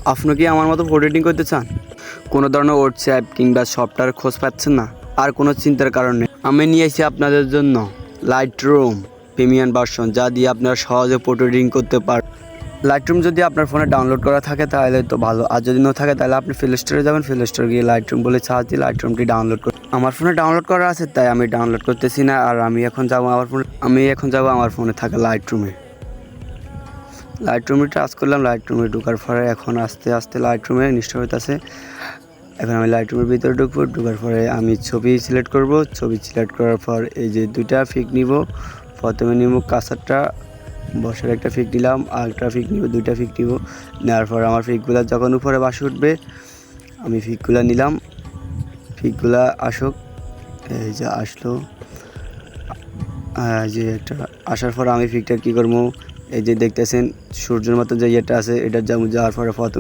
আপনি কি আমার মতো ফটো এডিটিং করতে চান? কোনো ধরনের হোয়াটসঅ্যাপ কিংবা সফটওয়্যার খোঁজ পাচ্ছেন না? আর কোনো চিন্তার কারণ নেই। আমি নিয়ে এসেছি আপনাদের জন্য লাইটরুম প্রিমিয়াম ভার্সন, যা দিয়ে আপনারা সহজে ফটো এডিটিং করতে পারেন। লাইটরুম যদি আপনার ফোনে ডাউনলোড করা থাকে তাহলে তো ভালো, আর যদি না থাকে তাহলে আপনি প্লে স্টোরে যাবেন, প্লে স্টোরে গিয়ে লাইটরুম বলে সার্চ দিয়ে লাইটরুমটি ডাউনলোড করুন। আমার ফোনে ডাউনলোড করা আছে তাই আমি ডাউনলোড করতেছি না, আর আমি এখন যাব আমার ফোনে থাকা লাইটরুমে। লাইটরুমে টাচ করলাম, লাইটরুমে ঢোকার পরে এখন আস্তে আস্তে লাইটরুমে ইনস্টল হইতেছে। এখন আমি লাইটরুমের ভিতরে ঢুকবো, ঢোকার পরে আমি ছবি সিলেক্ট করব। ছবি সিলেক্ট করার পর এই যে দুইটা ফিক নিব। প্রথমে নিব কাঁচারটা, বসার একটা ফিক নিলাম, আর একটা ফিক নিব, দুইটা ফিক নিব। নেওয়ার পর আমার ফিকগুলো যখন উপরে বাসে উঠবে আমি ফিকগুলো নিলাম। ফিকগুলো আসুক, এই যে আসলো, যে একটা আসার পর আমি ফিকটা কী করবো, এই যে দেখতেছেন সূর্যের মতো যে ইয়েটা আছে এটা যাওয়ার পরে প্রথমে